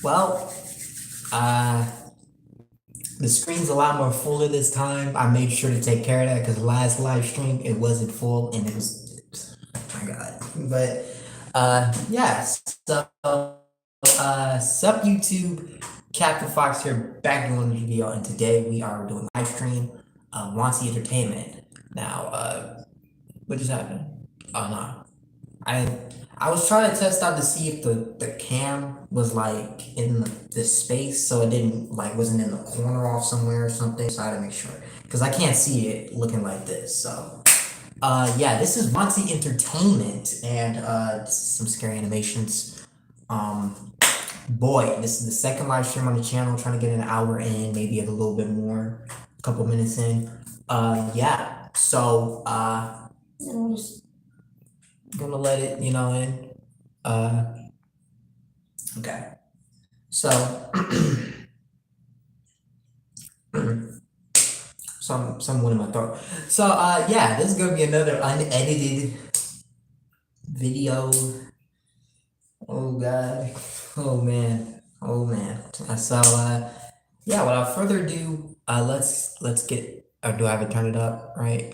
Well, uh, the screen's a lot more fuller this time. I made sure to take care of that because the last live stream it wasn't full and it was, oh my God. But yeah. So sup YouTube, Captain Fox here, back doing the video, and today we are doing live stream, Wansee Entertainment. Now, what just happened? Oh no, I I was trying to test out to see if the cam was like in the space, so it didn't like wasn't in the corner off somewhere or something. So I had to make sure because I can't see it looking like this. So yeah, this is Wansee Entertainment and some scary animations. Um, boy, this is the second live stream on the channel. Trying to get an hour in, maybe a little bit more, a couple minutes in. Yeah. So just gonna let it, in. Uh, okay. So, someone in my throat. So, yeah, this is gonna be another unedited video. Oh God. Oh man. Oh man. So, yeah. Without further ado, let's get. Or do I have it turned up? Right.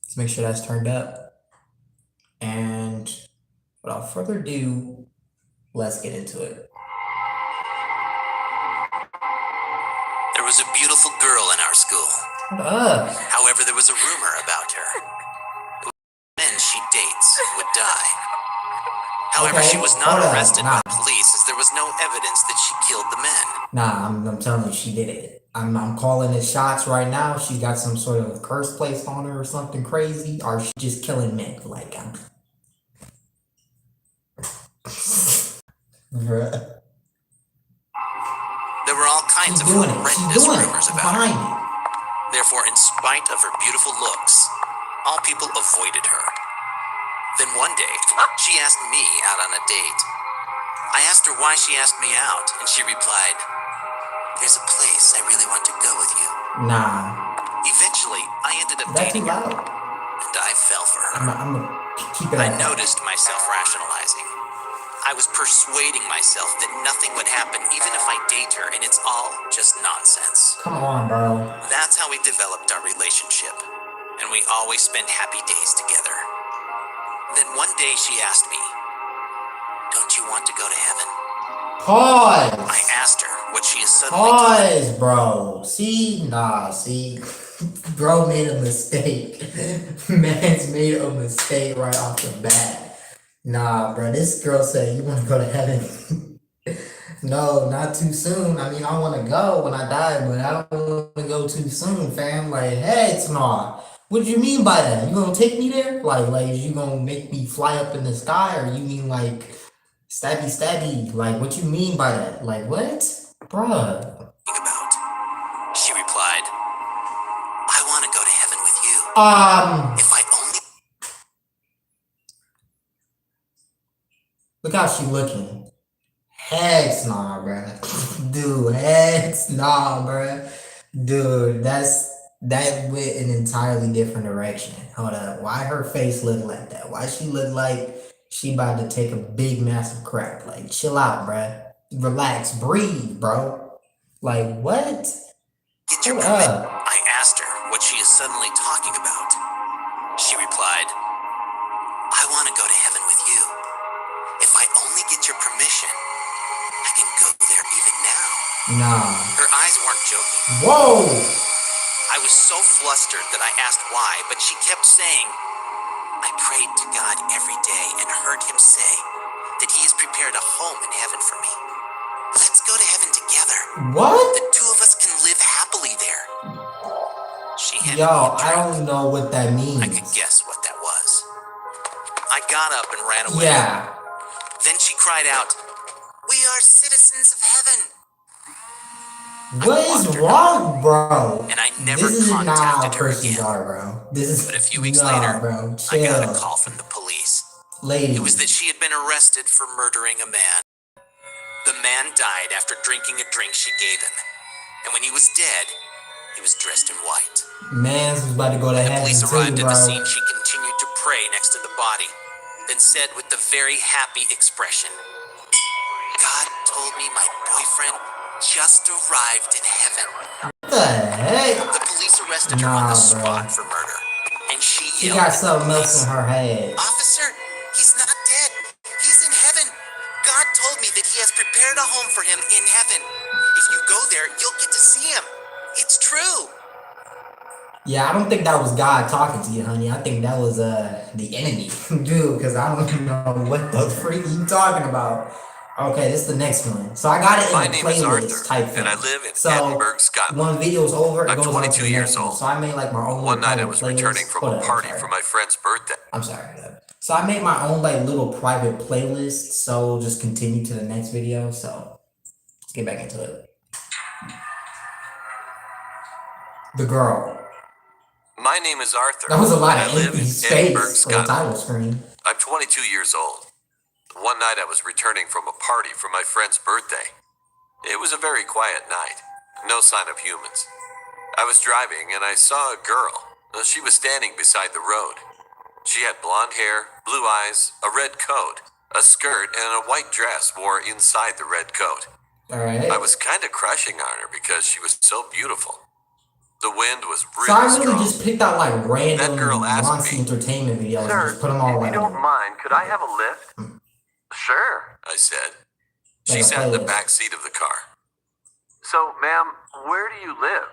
Let's make sure that's turned up. And without further ado, let's get into it. There was a beautiful girl in our school. However, there was a rumor about her. The men she dates would die. However, Okay, she was not hold arrested up, by police as there was no evidence that she killed the men. Nah, I'm telling you, she did it. I'm calling it shots right now. She got some sort of curse placed on her or something crazy, or she just killing men. Like, bruh. There were all kinds She's of doing it. horrendous She's doing it. rumors She's about behind her. it. Therefore, in spite of her beautiful looks, all people avoided her. Then one day, she asked me out on a date. I asked her why she asked me out, and she replied, "There's a place I really want to go with you." Nah, Eventually, I ended up that's too dating her, loud. and I fell for her. I'm gonna keep it I at that. noticed myself rationalizing. I was persuading myself that nothing would happen even if I date her, and it's all just nonsense. Come on, bro. That's how we developed our relationship, and we always spent happy days together. Then one day she asked me, "Don't you want to go to heaven?" Pause. I asked her what she is suddenly talking. Pause, bro. See, bro made a mistake. Man's made a mistake right off the bat. Nah, bro, this girl said you want to go to heaven. No, not too soon. I mean, I want to go when I die, but I don't want to go too soon, fam. Like, heck nah. What do you mean by that? You gonna take me there? Like, you gonna make me fly up in the sky, or you mean like stabby? Like, what you mean by that? Like, what, bruh? About. She replied, "I want to go to heaven with you. If I only..." Look how she looking. Heck nah, bruh. Dude, heck nah, bruh. Dude, that went an entirely different direction. Hold up. Why her face look like that? Why she look like she about to take a big massive crap? Like, chill out, bruh. Relax, breathe, bro. Like, what? Get your Hold permit. up. I asked her what she is suddenly talking about. She replied, "I want to go to heaven with you. If I only get your permission, I can go there even now." Nah. Her eyes weren't joking. Whoa! I was so flustered that I asked why, but she kept saying, "I prayed to God every day and heard him say that he has prepared a home in heaven for me. Let's go to heaven together. What? The two of us can live happily there." She handed Yo, me a I drink. don't know what that means. I could guess what that was. I got up and ran away. Yeah. Then she cried out, "We are citizens of heaven." What is wrong, bro? And I never this is not how contacted her persons again. are, bro. This is But a few weeks nah, later, bro. I Chill. got a call from the police. Lady. It was that she had been arrested for murdering a man. The man died after drinking a drink she gave him. And when he was dead, he was dressed in white. Man's was about to go to When the heaven police too, arrived at bro. the scene, she continued to pray next to the body, then said with a very happy expression, "God told me my boyfriend just arrived in heaven. What the heck? The police arrested her on the spot for murder, and she She yelled got at the something else police, in her head. "Officer, he's not dead. He's in heaven. God told me that he has prepared a home for him in heaven. If you go there, you'll get to see him. It's true." Yeah, I don't think that was God talking to you, honey. I think that was the enemy, dude. Because I don't know what the freak you talking about. Okay, this is the next one. So I got it in My a name is playlist Arthur, type thing. and I live in So Edinburgh, Scotland. when video's over, it I'm goes on to 22 the years next one. old. So I made like my own One night I little was private returning playlist. from Hold a up, party sorry. for my friend's birthday. I'm sorry. So I made my own like little private playlist. So we'll just continue to the next video. So let's get back into it. The girl. My name is Arthur. That was a lot and of I live empty in Edinburgh, space for the Scotland. title screen. I'm 22 years old. One night I was returning from a party for my friend's birthday. It was a very quiet night. No sign of humans. I was driving and I saw a girl. She was standing beside the road. She had blonde hair, blue eyes, a red coat, a skirt, and a white dress wore inside the red coat. All right. I was kind of crushing on her because she was so beautiful. The wind was really So I really strong. just picked out like random That girl asked Wansee me, entertainment videos and "Sir, just put them all if like you don't mind, could I have a lift?" "Sure." I said. Like She a sat in the playlist. back seat of the car. "So, ma'am, where do you live?"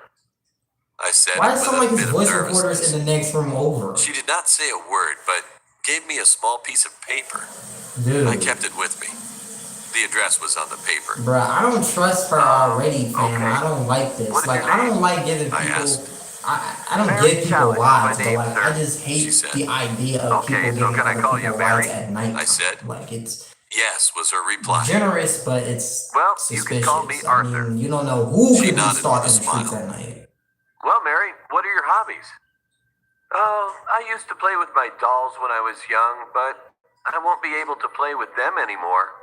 I said Why it does it with sound like a his bit of voice recorder's nervousness. in the next room over? She did not say a word, but gave me a small piece of paper. Dude. I kept it with me. The address was on the paper. Bruh, I don't trust her already, fam. okay. I don't like this. What is Like, your I name? don't like giving I people. asked. I don't Mary give people Challenge is rides, my but name, like, sir. I just hate She said. the idea of Okay, people so giving can I other call people you rides Mary? at night. I said. Like, it's Yes, was her reply. generous, but it's Well, you can suspicious. call me I Arthur. mean, you don't know who She could be nodded with stalking a the streets smile. at night. "Well, Mary, what are your hobbies?" "Oh, I used to play with my dolls when I was young, but I won't be able to play with them anymore."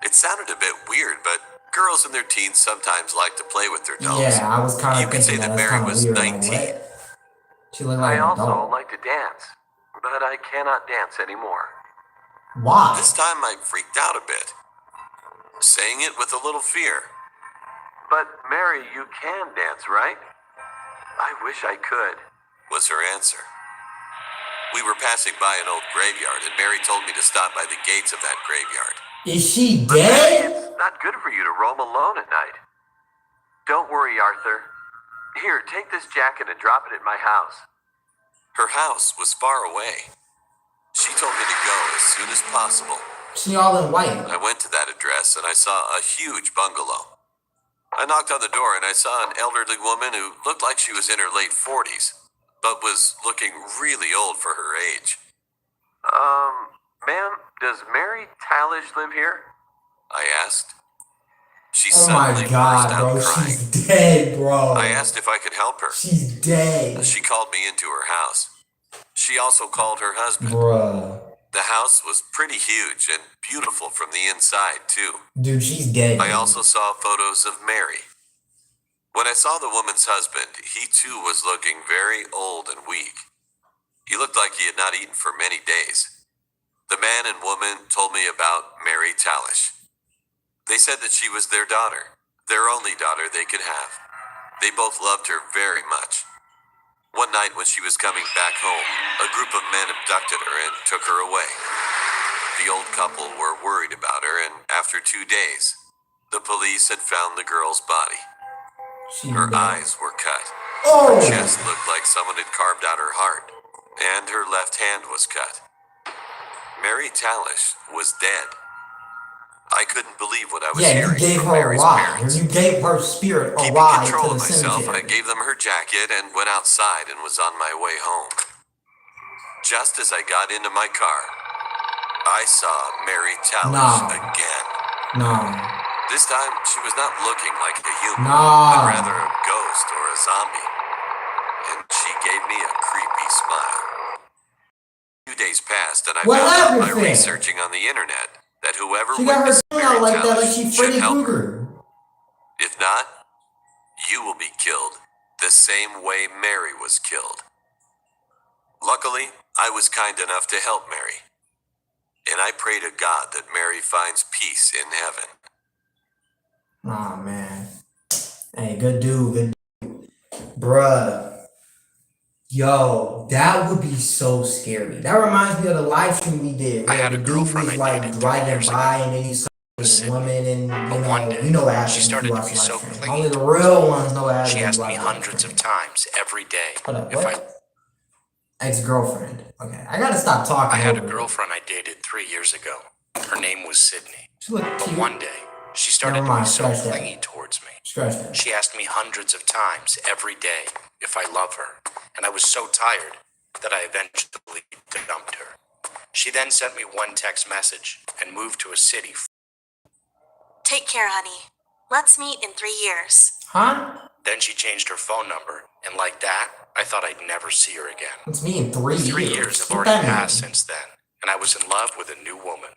It sounded a bit weird, but girls in their teens sometimes like to play with their dolls. Yeah, I was kind You of could say thinking that that's Mary kind of was weird. 19. Like, what? She looked like "I an also adult. like to dance, but I cannot dance anymore." Why? This time I freaked out a bit, saying it with a little fear. "But Mary, you can dance, right?" "I wish I could." Was her answer. We were passing by an old graveyard, and Mary told me to stop by the gates of that graveyard. Is she "But Mary, dead? it's not good for you to roam alone at night." "Don't worry, Arthur. Here, take this jacket and drop it at my house." Her house was far away. She told me to go as soon as possible. She all in white. I went to that address and I saw a huge bungalow. I knocked on the door and I saw an elderly woman who looked like she was in her late 40s, but was looking really old for her age. Ma'am, does Mary Tallish live here?" I asked. She Oh my suddenly god, burst out bro. crying. She's dead, bro. I asked if I could help her. She's dead. She called me into her house. She also called her husband. Bruh. The house was pretty huge and beautiful from the inside, too. Dude, she's dead. I also saw photos of Mary. When I saw the woman's husband, he too was looking very old and weak. He looked like he had not eaten for many days. The man and woman told me about Mary Tallish. They said that she was their daughter, their only daughter they could have. They both loved her very much. One night when she was coming back home, a group of men abducted her and took her away. The old couple were worried about her, and after 2 days, the police had found the girl's body. She's Her dead. eyes were cut. Oh! Her chest looked like someone had carved out her heart, and her left hand was cut. Mary Tallish was dead. I couldn't believe what I was Yeah, you hearing gave from her a Mary's ride. parents. You gave her spirit a Keeping ride to control the of myself, I cemetery. gave them her jacket and went outside and was on my way home. Just as I got into my car, I saw Mary Tallish No. again. No. This time, she was not looking like a human, No. but rather a ghost or a zombie. And she gave me a creepy smile. 2 days passed, and I What found out happened, by fam? researching on the internet that whoever She got her witnessed tongue Mary out like that, like Tallish she should Freddy help her. Krueger. If not, you will be killed the same way Mary was killed. Luckily, I was kind enough to help Mary. And I pray to God that Mary finds peace in heaven. Oh man. Hey, good dude, good bruh. Yo, that would be so scary. That reminds me of the live stream we did I where had the a dude girlfriend was I like dated 3 driving years ago. by and then he saw It was this Sydney. woman and But one you day, know what she happens if you started to watch be the live so stream. clingy Only the towards me. real ones know what happens She when you asked watch me the live hundreds stream. of times every day Hold up, if I what? Ex-girlfriend. Okay, I gotta stop talking had a over it. girlfriend I dated 3 years ago. Her name was Sydney. She looked But cute. one day, she started Never to be mind, so scratch clingy that. towards me. Scratch that. She asked me hundreds of times every day if I love her, and I was so tired that I eventually dumped her. She then sent me one text message and moved to a city. Take care, honey. Let's meet in 3 years. Huh? Then she changed her phone number, and like that, I thought I'd never see her again. It's me in 3 years. 3 years have What already that passed mean? since then, and I was in love with a new woman.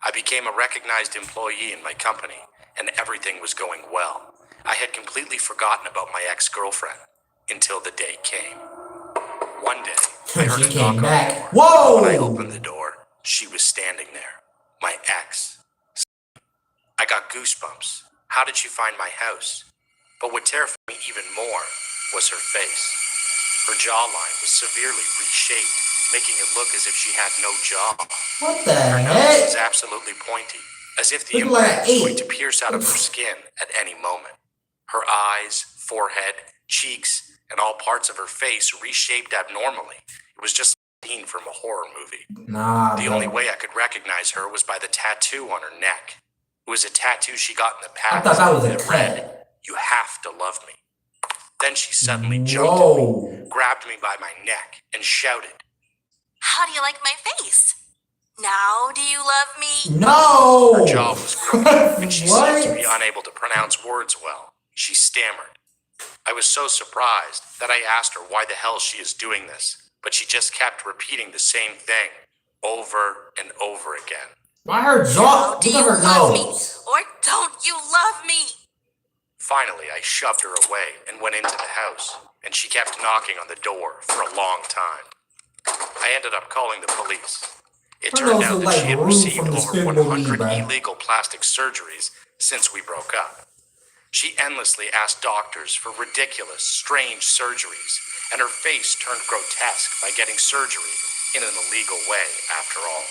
I became a recognized employee in my company, and everything was going well. I had completely forgotten about my ex-girlfriend until the day came. One day, I heard She a came knock on the back. door. Whoa! When I opened the door, she was standing there, my ex. I got goosebumps. How did she find my house? But what terrified me even more was her face. Her jawline was severely reshaped, making it look as if she had no jaw. What the Her nose was heck? absolutely pointy, as if the Look like implant was going to eight. pierce out of her skin at any moment. Her eyes, forehead, cheeks, and all parts of her face reshaped abnormally. It was just a scene from a horror movie. Nah, The bro. only way I could recognize her was by the tattoo on her neck. It was a tattoo she got in the I past. thought that was a It read, cat. "You have to love me." Then she suddenly jumped at me, grabbed me by my neck, and shouted, How do you like my face? Now do you love me? No! Her jaw was crooked, and she seemed to be What? unable to pronounce words well. She stammered. I was so surprised that I asked her why the hell she is doing this, but she just kept repeating the same thing over and over again. Why her jaw? Now do Look at you her love me? nose. Or don't you love me? Finally, I shoved her away and went into the house, and she kept knocking on the door for a long time. I ended up calling the police. It Her turned nose out look that like she had Rue received from over Despicable Me, 100 bruh. illegal plastic surgeries since we broke up. She endlessly asked doctors for ridiculous, strange surgeries, and her face turned grotesque by getting surgery in an illegal way, after all.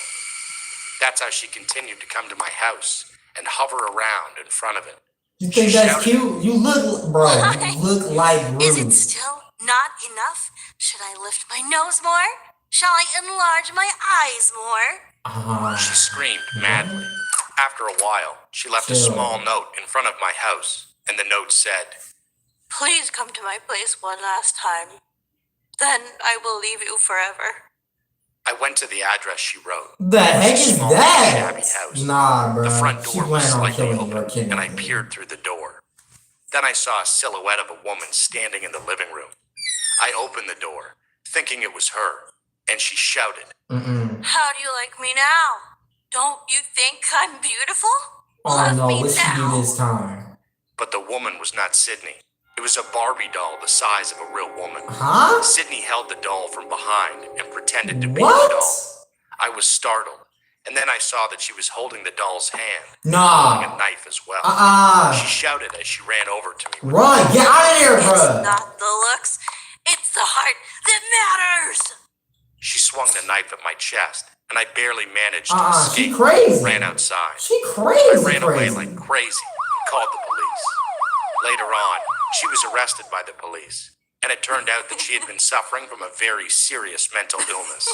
That's how she continued to come to my house and hover around in front of it. You She think that's shouted, cute? You look, bro. You look like Is Rue. it still not enough? Should I lift my nose more? Shall I enlarge my eyes more? She screamed madly. After a while, she left a Chill. small note in front of my house, and the note said, Please come to my place one last time. Then I will leave you forever. I went to the address she wrote. The heck It was a is small, that? shabby house. Nah, bro. The front She door was planned on slightly killing your open, kid. and I peered through the door. Then I saw a silhouette of a woman standing in the living room. I opened the door, thinking it was her, and she shouted, How do you like me now? Don't you think I'm beautiful? Oh Love no, me what'd she do now. this time? but the woman was not Sydney. It was a Barbie doll the size of a real woman. Huh? Sydney held the doll from behind and pretended to be the What? doll. I was startled, and then I saw that she was holding the doll's hand, holding a Nah. knife as well. She shouted as she ran over to me. Run, get out of here, It's bro. not the looks, it's the heart that matters. She swung the knife at my chest, and I barely managed to She escape. crazy. Ran outside. She I crazy, ran away crazy. like crazy and called the police. Later on, she was arrested by the police, and it turned out that she had been suffering from a very serious mental illness.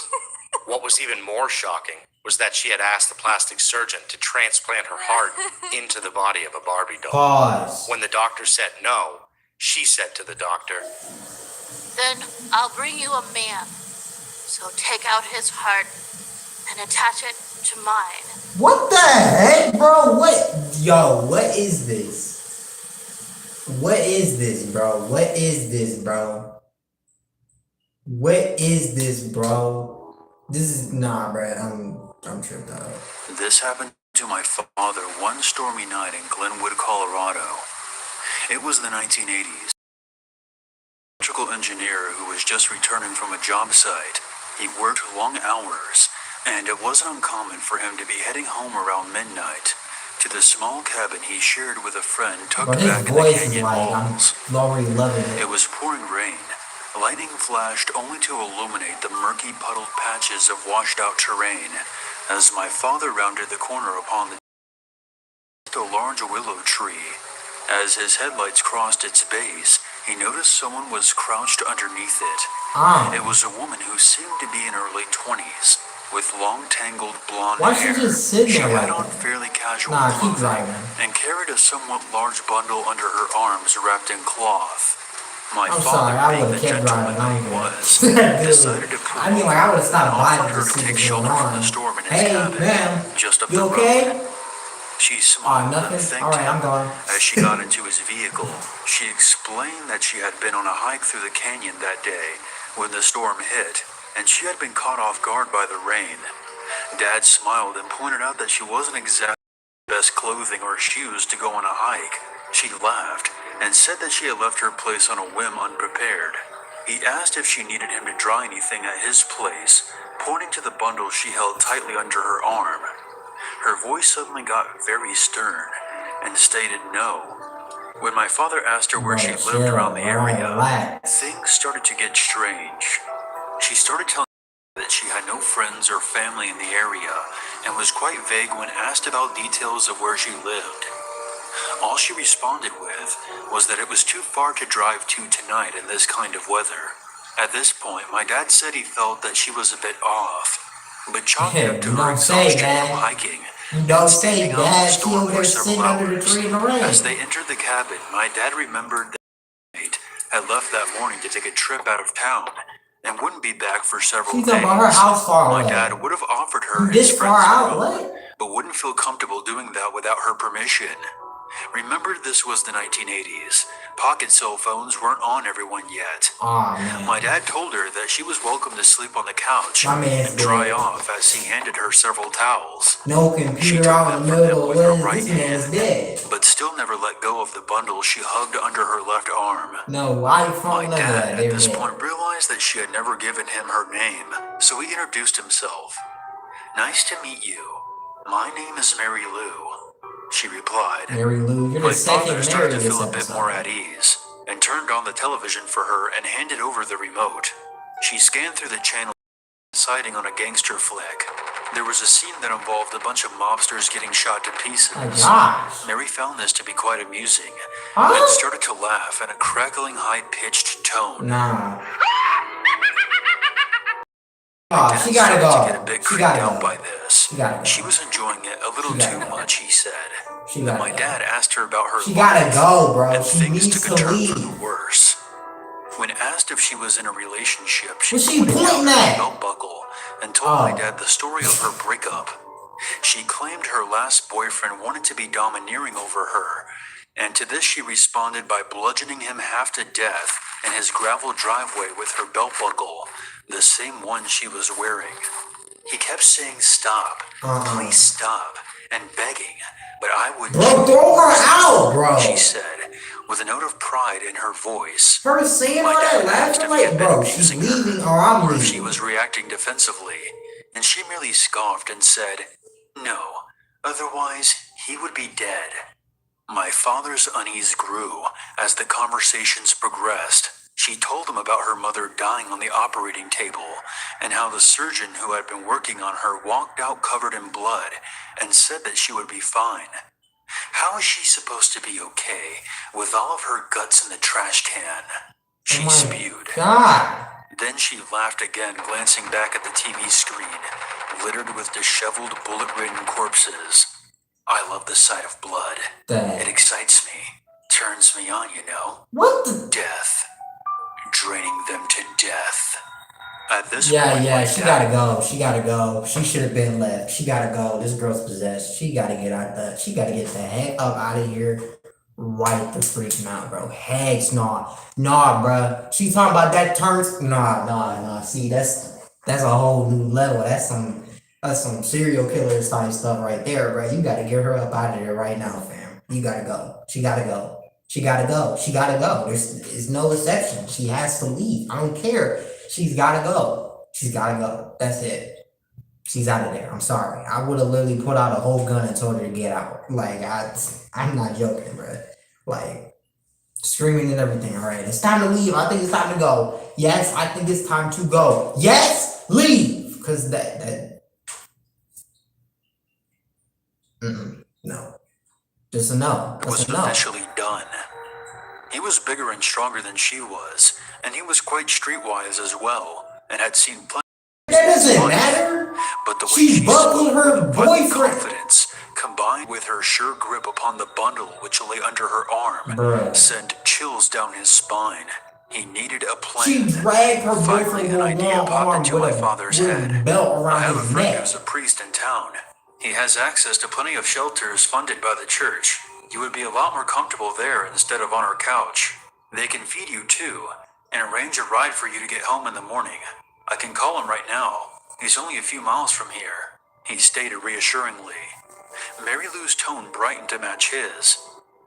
What was even more shocking was that she had asked the plastic surgeon to transplant her heart into the body of a Barbie doll. Pause. When the doctor said no, she said to the doctor, Then I'll bring you a man. So take out his heart and attach it to mine. What the heck, bro? What? Yo, what is this? What is this, bro? What is this, bro? What is this, bro? This is nah, bro. I'm tripped out. This happened to my father one stormy night in Glenwood, Colorado. It was the 1980s. Electrical engineer who was just returning from a job site. He worked long hours, and it wasn't uncommon for him to be heading home around midnight. to the small cabin he shared with a friend tucked But his back in the voice is canyon like, walls. I'm already loving It it. was pouring rain. Lightning flashed only to illuminate the murky puddled patches of washed-out terrain as my father rounded the corner upon a large willow tree. As his headlights crossed its base, he noticed someone was crouched underneath it. It was a woman who seemed to be in her late 20s, with long tangled blonde Why hair. she just sitting She there had like on that? fairly casual Nah, keep clothing driving. and carried a somewhat large bundle under her arms wrapped in cloth. My I'm father, sorry, I being would the have kept gentleman driving. that I he don't was, care. decided to Dude, pull I mean, like, I would have and stopped offered by to her to see take what's going shelter from the on. storm in his Hey, cabin, ma'am, just up you the road. okay? She smiled and Nothing? thanked Alright, I'm him. gone. As she got into his vehicle, she explained that she had been on a hike through the canyon that day when the storm hit, and she had been caught off guard by the rain. Dad smiled and pointed out that she wasn't exactly the best clothing or shoes to go on a hike. She laughed and said that she had left her place on a whim unprepared. He asked if she needed him to dry anything at his place, pointing to the bundle she held tightly under her arm. Her voice suddenly got very stern and stated no. When my father asked her where she Bro, lived chill, around the area, relax. things started to get strange. She started telling me that she had no friends or family in the area and was quite vague when asked about details of where she lived. All she responded with was that it was too far to drive to tonight in this kind of weather. At this point, my dad said he felt that she was a bit off, but chalked it up to You her don't say, exhaustion from Dad. hiking You and don't standing say, out in the Dad. She storm over for there several sitting under the hours. tree in the rain. As they entered the cabin, my dad remembered that Kate had left that morning to take a trip out of town and wouldn't be back for several She's days. about her house far My away. dad would have offered her You his this far friend's out? room, What? but wouldn't feel comfortable doing that without her permission. Remember, this was the 1980s. Pocket cell phones weren't on everyone yet. Aw, man. My dad told her that she was welcome to sleep on the couch My man's and dry dead. off as he handed her several towels. No She computer took out them in the from him middle. with her What right is this man is hand, dead. but still never let go of the bundle she hugged under her left arm. No My iPhone, none of dad, that. at They're this dead. point, realized that she had never given him her name, so he introduced himself. "Nice to meet you. My name is Mary Lou," she replied. Mary Lou, you're My the second father started Mary to this feel a bit more episode. at ease and turned on the television for her and handed over the remote. She scanned through the channel, deciding on a gangster flick. There was a scene that involved a bunch of mobsters getting shot to pieces. My gosh. Mary found this to be quite amusing Huh? and started to laugh in a crackling, high-pitched tone. Nah. My Oh, dad she gotta started to get a go. bit She creeped gotta out go. by this. She gotta go. She was enjoying it a little She gotta too go. much, he said. She Then gotta my go. dad asked her about her She gotta life, go, bro. and She things needs took to a turn for the leave. worse. When asked if she was in a relationship, she What's she pointed down pointing her at? belt buckle and told my Oh. dad the story of her breakup. She claimed her last boyfriend wanted to be domineering over her, and to this she responded by bludgeoning him half to death in his gravel driveway with her belt buckle, the same one she was wearing. He kept saying stop, please stop, and begging, but I wouldn't. Bro, throw her out, bro. She said, with a note of pride in her voice. Her saying all My that, dad asked laughing if he had like, been bro, she's abusing her, leaving or I'm or if she leaving. was reacting defensively, and she merely scoffed and said, "No, otherwise he would be dead." My father's unease grew as the conversations progressed. She told him about her mother dying on the operating table and how the surgeon who had been working on her walked out covered in blood and said that she would be fine. How is she supposed to be okay with all of her guts in the trash can? She Oh my spewed. God. Then she laughed again, glancing back at the TV screen, littered with disheveled, bullet-ridden corpses. I love the sight of blood. It excites me, turns me on, you know. What the? Death. Draining them to death. At this Yeah, point, yeah, my she dad- gotta go. She gotta go. She should have been left. She gotta go. This girl's possessed. She gotta get out the. She gotta get the heck up out of here. Right the freak out, bro. Heck, nah, bro. She talking about that turns. Nah. See, that's a whole new level. That's some serial killer type stuff right there, bro. You gotta get her up out of there right now, fam. You gotta go. She gotta go. She gotta go. She gotta go. There's no exception. She has to leave. I don't care. She's gotta go. She's gotta go. That's it. she's out of there. I'm sorry. I would have literally put out a whole gun and told her to get out. Like I'm not joking, bro. Like screaming and everything. All right, it's time to leave. I think it's time to go. Yes, I think it's time to go. Yes, leave. Cause no, just a no. It was That's a no. officially done. He was bigger and stronger than she was, and he was quite streetwise as well, and had seen plenty. That doesn't matter. But the way She buckled spoke her with boyfriend. confidence, combined with her sure grip upon the bundle which lay under her arm, Bruh. sent chills down his spine. He needed a plan. She dragged her Finally, boyfriend an with a idea long popped arm into with my a father's with head. a belt I around have a his friend neck. who's a priest in town. He has access to plenty of shelters funded by the church. You would be a lot more comfortable there instead of on our couch. They can feed you too, and arrange a ride for you to get home in the morning. I can call him right now. He's only a few miles from here, he stated reassuringly. Mary Lou's tone brightened to match his.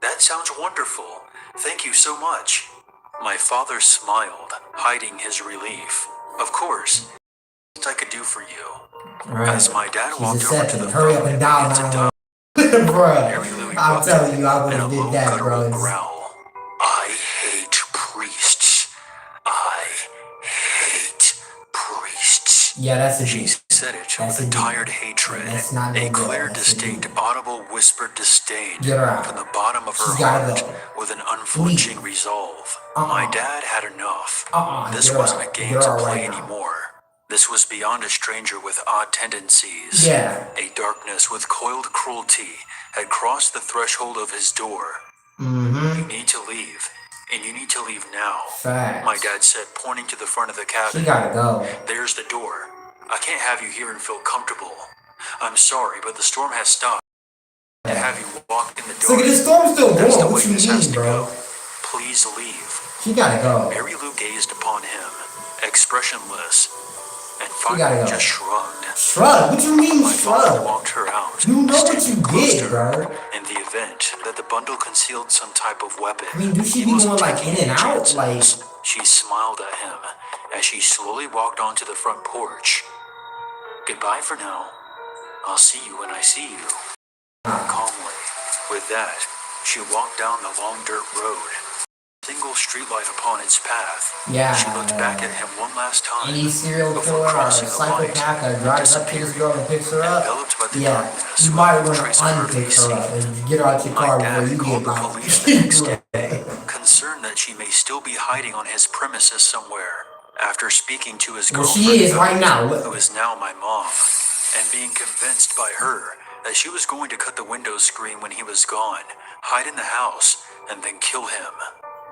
That sounds wonderful. Thank you so much. My father smiled, hiding his relief. Of course, I could do for you. Right. As my dad She's walked over to accepting. the Hurry up phone and dial began to 911. Bruh, Mary Lou I'm erupted telling you, I would in a have low did that, guttural bro. growl. I hate priests. I hate priests. Yeah, that's a She deep. said it That's with a a deep. tired hatred, That's not no a good. clear, That's a distinct, deep. audible, whispered disdain Get her out. from the bottom of her She's gotta heart, go. with an unflinching Leave. resolve. Uh-uh. My dad had enough. This Get her wasn't out. a game Get her to out play right now. anymore. This was beyond a stranger with odd tendencies. Yeah. A darkness with coiled cruelty had crossed the threshold of his door. Mm-hmm. You need to leave, and you need to leave now. Facts. My dad said, pointing to the front of the cabin. She gotta go. There's the door. I can't have you here and feel comfortable. I'm sorry, but the storm has stopped. To have you walk in the So dark. the storm's still That's the going. way What you this has mean, to bro? go. Please leave. She gotta go. Mary Lou gazed upon him, expressionless, and gotta finally go. just shrugged. Shrug. What you mean My father shrug? walked her out. You know what you standing close did, to bro. her, in the event that the bundle concealed some type of weapon. I mean, do she He be wasn't going like taking in and any out? chances. Like, She smiled at him as she slowly walked onto the front porch. Goodbye for now. I'll see you when I see you. Calmly. With that, she walked down the long dirt road. Single streetlight upon its path. yeah. She looked back at him one last time. Any serial before killer or crossing the light, psychopath that drives up to this girl and picks her up, enveloped by the yeah, darkness, you might with want to trace of her unpick her up facing. and get her out your car My before dad you called get the out. police the next day, concerned that she may still be hiding on his premises somewhere. After speaking to his Well, girlfriend, she is right now. who is now my mom, and being convinced by her that she was going to cut the window screen when he was gone, hide in the house, and then kill him.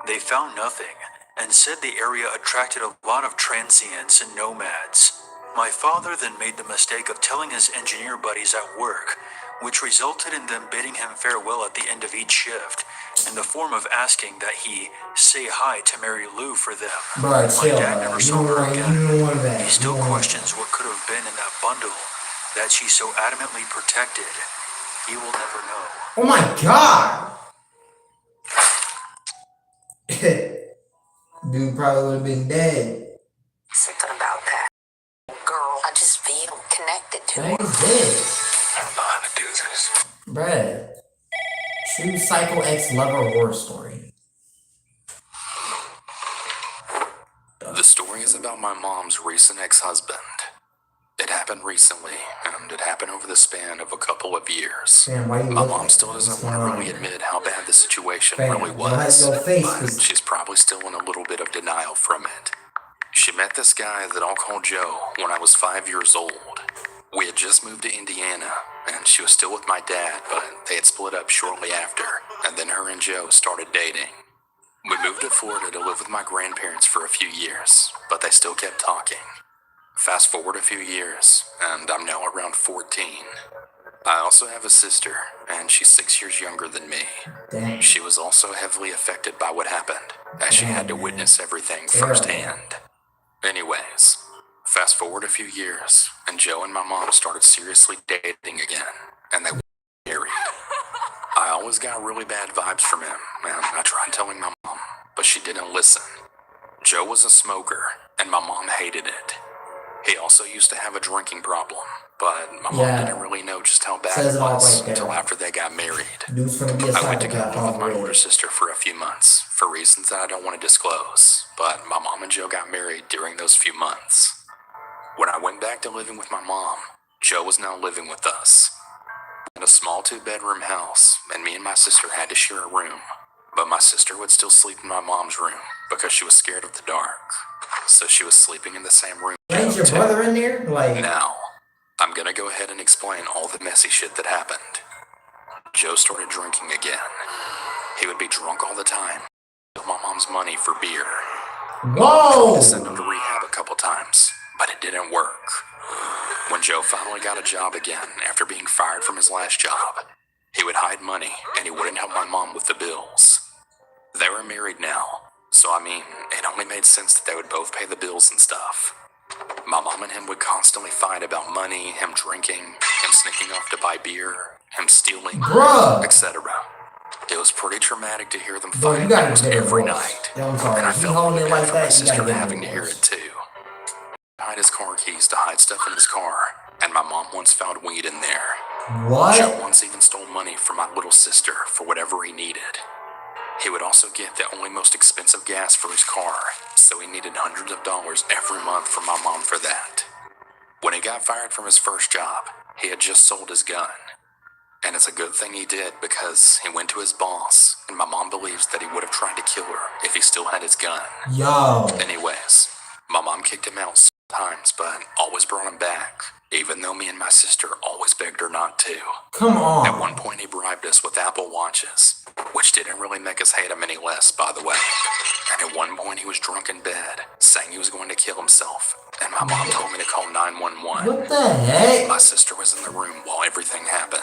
They found nothing, and said the area attracted a lot of transients and nomads. My father then made the mistake of telling his engineer buddies at work, which resulted in them bidding him farewell at the end of each shift, in the form of asking that he say hi to Mary Lou for them. Bro, chill, My dad bro. never You saw don't her want, again. you don't want that. He still questions what could have been in that bundle that she so adamantly protected. He will never know. Oh my god! Dude probably would have been dead. Something about that girl. I just feel connected to her. What is this? I don't know how to do this. Bruh. True Psycho X Lover horror story. The story is about my mom's recent ex-husband. It happened recently, and it happened over the span of a couple of years. Man, why you My look mom like still that? doesn't What's want to going on really here? admit how bad the situation Fam, really don't have was, your face, but 'cause- she's probably still in a little bit of denial from it. She met this guy that I'll call Joe when I was 5 years old. We had just moved to Indiana, and she was still with my dad, but they had split up shortly after, and then her and Joe started dating. We moved to Florida to live with my grandparents for a few years, but they still kept talking. Fast forward a few years, and I'm now around 14. I also have a sister, and she's 6 years younger than me. Dang. She was also heavily affected by what happened, as she had to witness everything Terrible. firsthand. Anyways, fast forward a few years, and Joe and my mom started seriously dating again, and they were married. I always got really bad vibes from him, and I tried telling my mom, but she didn't listen. Joe was a smoker, and my mom hated it. He also used to have a drinking problem, but my mom Yeah. didn't really know just how bad Says it it all was right there. until after they got married. Dude's gonna be a I went to go psychopath live with my older already. sister for a few months, for reasons that I don't want to disclose, but my mom and Joe got married during those few months. When I went back to living with my mom, Joe was now living with us. In a small 2-bedroom house, and me and my sister had to share a room, but my sister would still sleep in my mom's room because she was scared of the dark, so she was sleeping in the same room. Ain't your too. brother in there? Like, Now, I'm gonna go ahead and explain all the messy shit that happened. Joe started drinking again. He would be drunk all the time. Steal my mom's money for beer. whoa! Tried to send him to rehab a couple times, but it didn't work. When Joe finally got a job again after being fired from his last job, he would hide money and he wouldn't help my mom with the bills. They were married now, so I mean, it only made sense that they would both pay the bills and stuff. My mom and him would constantly fight about money, him drinking, him sneaking off to buy beer, him stealing, Bruh! etc. It was pretty traumatic to hear them Bro, fight you gotta almost get a every voice. night. Yeah, I'm sorry. And I If you felt holding really it bad like for my that, you sister gotta get having a to hear voice. it too. Hide his car keys to hide stuff in his car, and my mom once found weed in there. Joe What? once even stole money from my little sister for whatever he needed. He would also get the only most expensive gas for his car, so he needed hundreds of dollars every month from my mom for that. When he got fired from his first job, he had just sold his gun. And it's a good thing he did because he went to his boss, and my mom believes that he would have tried to kill her if he still had his gun. Yo. Anyways, my mom kicked him out times, but always brought him back, even though me and my sister always begged her not to. Come on. At one point, he bribed us with Apple Watches, which didn't really make us hate him any less, by the way. And at one point, he was drunk in bed, saying he was going to kill himself, and my mom told me to call 911. What the heck? My sister was in the room while everything happened.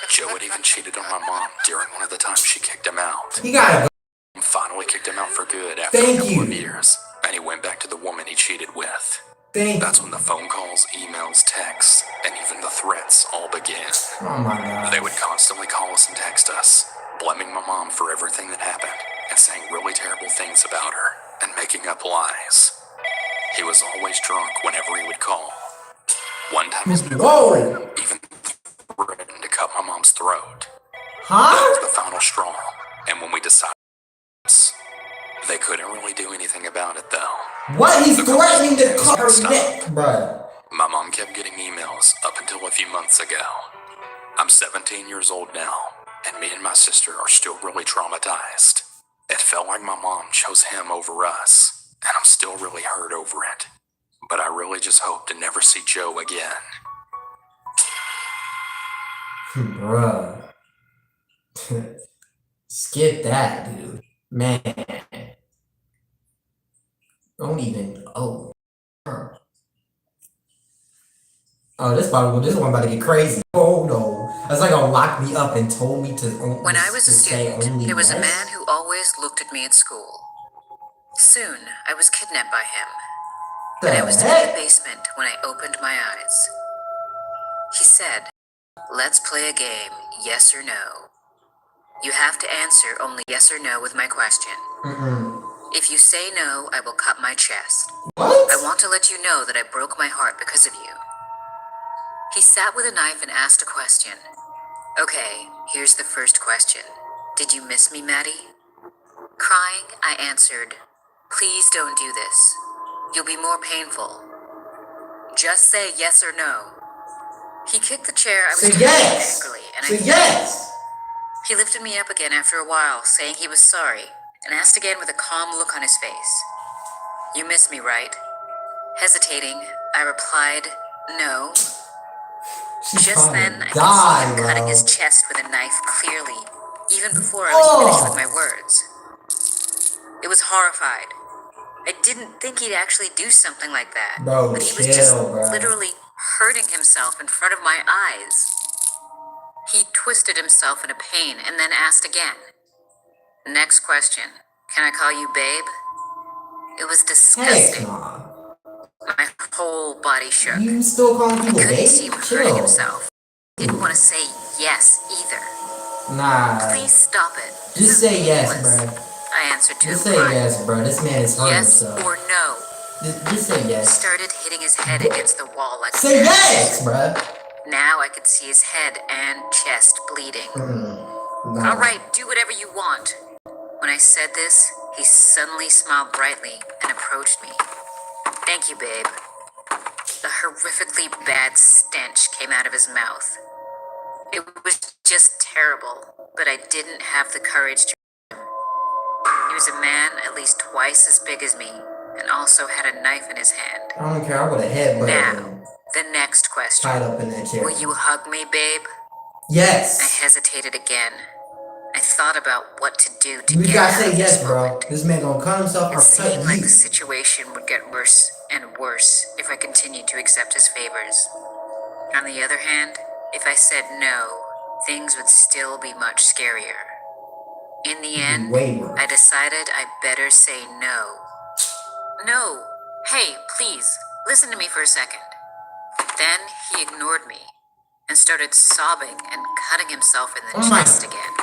Joe had even cheated on my mom during one of the times she kicked him out. He gotta go. Finally kicked him out for good after Thank a couple of you. years, and he went back to the woman he cheated with. Thank That's you. when the phone calls, emails, texts, and even the threats all began. Oh my god. They would constantly call us and text us, blaming my mom for everything that happened, and saying really terrible things about her, and making up lies. He was always drunk whenever he would call. One time his new Whoa. girlfriend even threatened to cut my mom's throat. That Huh? was the final straw, and when we decided, they couldn't really do anything about it though. What? He's threatening to cut her Stop. neck, bruh. My mom kept getting emails up until a few months ago. I'm 17 years old now, and me and my sister are still really traumatized. It felt like my mom chose him over us, and I'm still really hurt over it. But I really just hope to never see Joe again. Bruh. Skip that, dude. Man. Don't even. Oh. Oh, this one about to get crazy. Oh no. That's like gonna lock me up and told me to. When I was a to say student, only there was a yes? man who always looked at me at school. Soon, I was kidnapped by him, and I was The in the heck? basement when I opened my eyes. He said, "Let's play a game, yes or no. You have to answer only yes or no with my question. If you say no, I will cut my chest. What? I want to let you know that I broke my heart because of you." He sat with a knife and asked a question. Okay, here's the first question. Did you miss me, Maddie? Crying, I answered, "Please don't do this. You'll be more painful. Just say yes or no." He kicked the chair I was Say sitting in yes. angrily, and Say I yes. He lifted me up again after a while, saying he was sorry, and asked again with a calm look on his face. "You miss me, right?" Hesitating, I replied, "No." She's Just trying then, to I could see die, him cutting bro. his chest with a knife clearly, even before I was finished with my words. It was horrified. I didn't think he'd actually do something like that, Bro, but he was just chill, bro. literally hurting himself in front of my eyes. He twisted himself in a pain and then asked again. "Next question. Can I call you babe?" It was Heck disgusting. nah. My whole body shook. You still calling I people couldn't see babe? him hurting Chill. himself. Didn't want to say yes either. Nah. "Please stop it. This Just is say yes, painless," bro. I answered to Just him, say crying. yes, bro. This man is hurting "Yes himself. or no?" Just say yes. Started hitting his head against the wall like Say a yes, bruh. Now I could see his head and chest bleeding. No. Alright, do whatever you want. When I said this, he suddenly smiled brightly and approached me. Thank you, babe. A horrifically bad stench came out of his mouth. It was just terrible, but I didn't have the courage to. He was a man at least twice as big as me, and also had a knife in his hand. I don't care. I would have headbutted Now, him. the next question. Tied up in that chair. Will you hug me, babe? Yes. I hesitated again. I thought about what to do to You get gotta out say of yes, this bro. moment. This man gonna cut himself or It cut seemed like you. the situation would get worse and worse if I continued to accept his favors. On the other hand, if I said no, things would still be much scarier. In the end, Way worse. I decided I better say no. No. Hey, please, listen to me for a second. Then he ignored me and started sobbing and cutting himself in the chest again.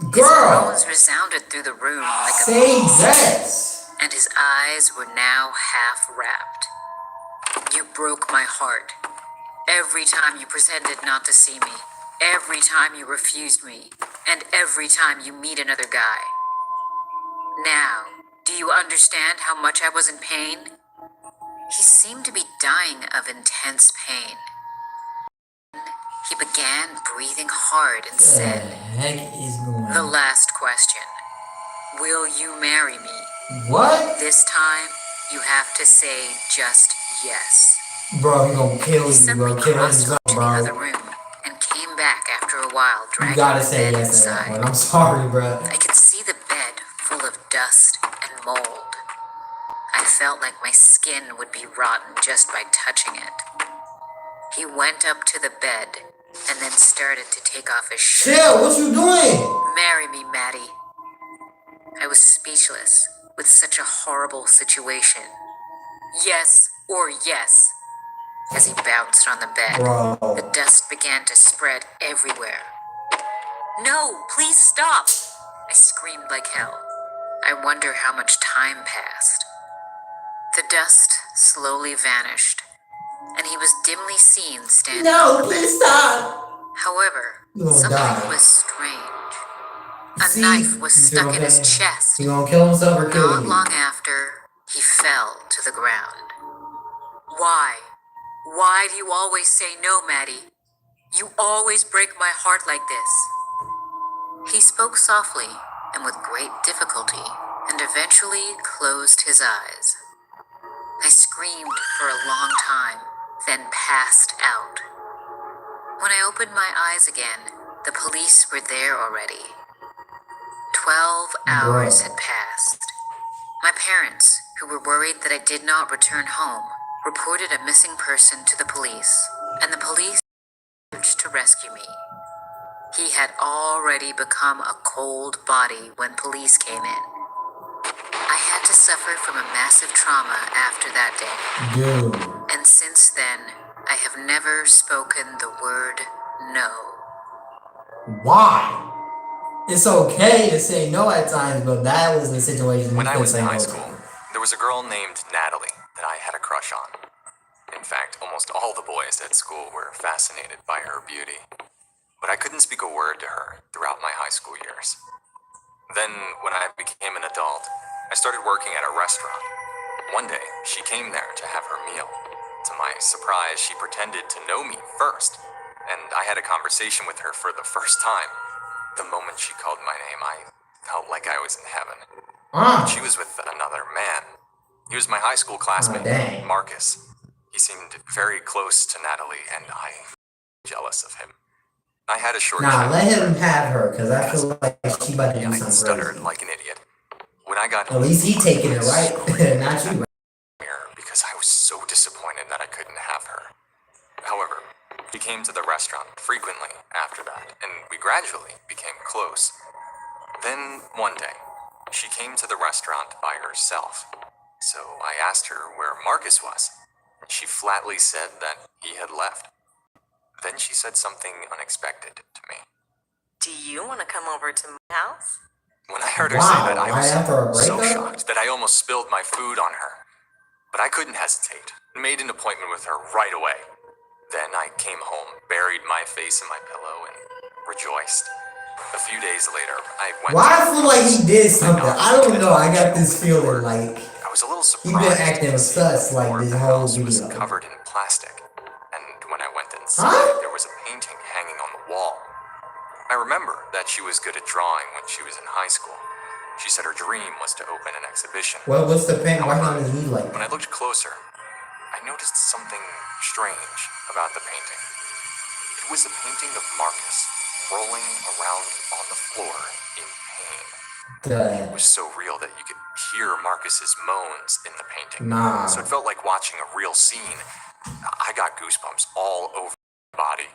His Girl, groans resounded through the room like a say yes. and his eyes were now half wrapped. You broke my heart. Every time you pretended not to see me, every time you refused me, and every time you meet another guy. Now, do you understand how much I was in pain? He seemed to be dying of intense pain. He began breathing hard and The said, heck is going the on? last question. Will you marry me? What? This time, you have to say just yes. Bro, he gonna kill He you, suddenly bro. Kill crossed himself, over to the other bro. room and came back after a while, You dragging gotta the say bed yes at that inside. point. I'm sorry, bro. I could see the bed full of dust and mold. I felt like my skin would be rotten just by touching it. He went up to the bed and then started to take off his shirt. Chill, what you doing? Marry me, Maddie. I was speechless with such a horrible situation. Yes or yes. As he bounced on the bed, Bro. the dust began to spread everywhere. No, please stop! I screamed like hell. I wonder how much time passed. The dust slowly vanished, and he was dimly seen standing on No, the please bed. stop. However, You gonna something die. was strange. A See? knife was You feel stuck in his okay? chest. He gonna kill himself or kill Not you? long after, he fell to the ground. Why? Why do you always say no, Maddie? You always break my heart like this. He spoke softly and with great difficulty, and eventually closed his eyes. I screamed for a long time, then passed out. When I opened my eyes again, the police were there already. 12 hours had passed. My parents, who were worried that I did not return home, reported a missing person to the police, and the police searched to rescue me. He had already become a cold body when police came in. I had to suffer from a massive trauma after that day, Dude. and since then, I have never spoken the word no. Why? It's okay to say no at times, but that was the situation. When you I couldn't was say in no high to. school, there was a girl named Natalie that I had a crush on. In fact, almost all the boys at school were fascinated by her beauty. But I couldn't speak a word to her throughout my high school years. Then, when I became an adult, I started working at a restaurant. One day, she came there to have her meal. To my surprise, she pretended to know me first, and I had a conversation with her for the first time. The moment she called my name, I felt like I was in heaven. She was with another man. He was my high school classmate, dang. Marcus. He seemed very close to Natalie, and I was jealous of him. I had a short Nah, chat let with him her. have her, because I feel like she about to do I something stuttered crazy. like an idiot. When I got At home, least he taking it I right, screamed not you. because I was so disappointed that I couldn't have her. However, we came to the restaurant frequently after that, and we gradually became close. Then, one day, she came to the restaurant by herself. So I asked her where Marcus was, and she flatly said that he had left. Then she said something unexpected to me. Do you want to come over to my house? When I heard her say that, I Wow, right after a was so breakup? shocked that I almost spilled my food on her. But I couldn't hesitate and made an appointment with her right away. Then I came home, buried my face in my pillow, and rejoiced. A few days later, I went. Why I feel like he did something? knocked I don't know. I got on the this feeling like I was a little he surprised. been acting to see sus the like floor of this the whole house was video. covered in plastic, and when I went inside, Huh? there was a painting hanging on the wall. I remember that she was good at drawing when she was in high school. She said her dream was to open an exhibition. Well, what's the paint? Why However, on his knee like when I that? looked closer, I noticed something strange about the painting. It was a painting of Marcus rolling around on the floor in pain. It was so real that you could hear Marcus's moans in the painting. Nah. So it felt like watching a real scene. I got goosebumps all over my body.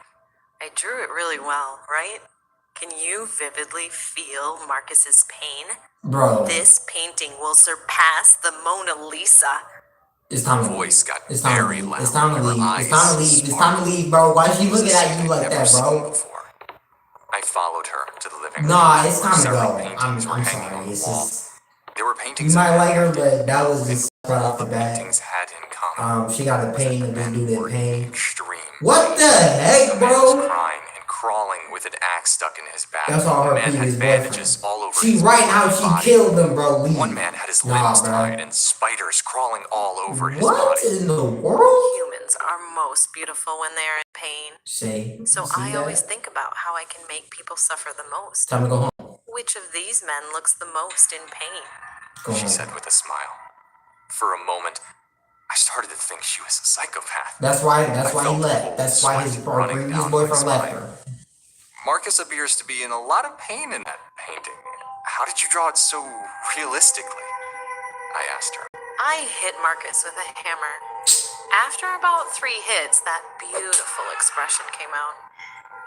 I drew it really well, right? Can you vividly feel Marcus's pain? Bro. This painting will surpass the Mona Lisa. It's time to Voice leave. got It's time to very leave. loud. It's time to Her leave. It's eyes time to leave. It's time to leave, bro. Why is she looking at you like that, bro? I followed her to the living room. Nah, it's time to Several go. paintings were I'm hanging sorry. on the It's wall. just There were paintings you might of like her, men but that was and just right off the all bat. paintings had in common. She got a pain and this dude were in pain. extreme. What the heck, A man was bro? crying and crawling with an axe stuck in his back. That's all her A man previous had bandages boyfriend. all over She his right how she body. killed him, bro. Leave. One man had his Nah, limbs bro. tied and spiders crawling all over his What body. in the world? Humans are most beautiful when they're in pain. Shay, So you see I always that? think about how I can make people suffer the most. Time to go home. Which of these men looks the most in pain? Go She home. said with a smile. For a moment, I started to think she was a psychopath. That's why he felt left. cold That's why his sweat running previous down my boyfriend left spine. her. Marcus appears to be in a lot of pain in that painting. How did you draw it so realistically? I asked her. I hit Marcus with a hammer. After about 3 hits, that beautiful expression came out.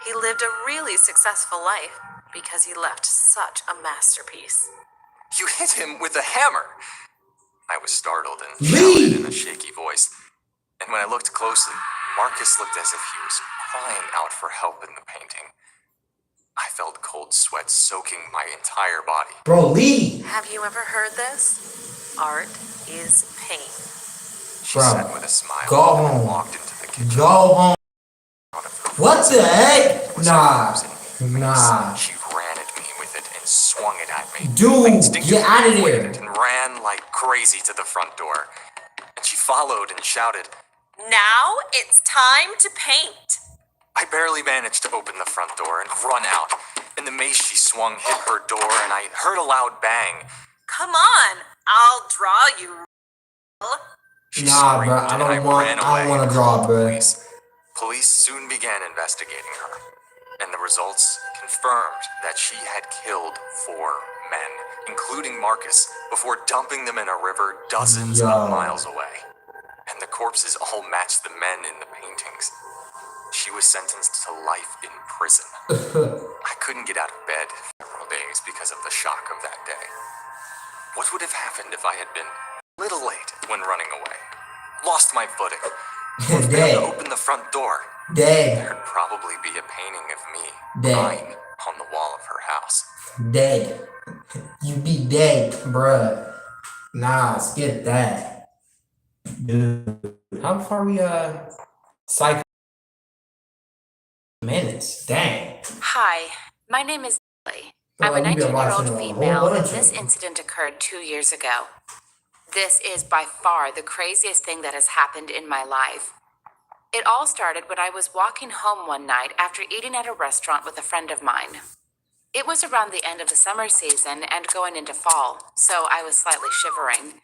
He lived a really successful life because he left such a masterpiece. You hit him with a hammer! I was startled and Leave! shouted in a shaky voice. And when I looked closely, Marcus looked as if he was crying out for help in the painting. I felt cold sweat soaking my entire body. Bro, leave! Have you ever heard this? Art is pain. She Bro, said with a smile go and home. walked into the kitchen. Go home. Out of her What the heck? was Nah. frozen. Nah. She ran at me with it and swung it at me. Dude, I instinctively get out of avoided there. it and ran like crazy to the front door. And she followed and shouted. Now it's time to paint. I barely managed to open the front door and run out. And the mace she swung hit her door and I heard a loud bang. Come on, I'll draw you. She Nah, screamed bro, I and don't want- ran I don't away wanna and draw, called the bro. Police. Police soon began investigating her. And the results confirmed that she had killed 4 men, including Marcus, before dumping them in a river dozens Yo. of miles away. And the corpses all matched the men in the paintings. She was sentenced to life in prison. I couldn't get out of bed for several days because of the shock of that day. What would have happened if I had been a little late when running away? Lost my footing. Or failed to Dead. open the front door. Dead. There'd probably be a painting of me Dead. crying on the wall of her house. Dead. You be dead, bruh. Nah, skip that. Dude. How far we cycle minutes? Dang. Hi, my name is Lily. Well, I'm a you've been 19-year-old watching a female, whole and bunch this of them. incident occurred 2 years ago. This is by far the craziest thing that has happened in my life. It all started when I was walking home one night after eating at a restaurant with a friend of mine. It was around the end of the summer season and going into fall, so I was slightly shivering.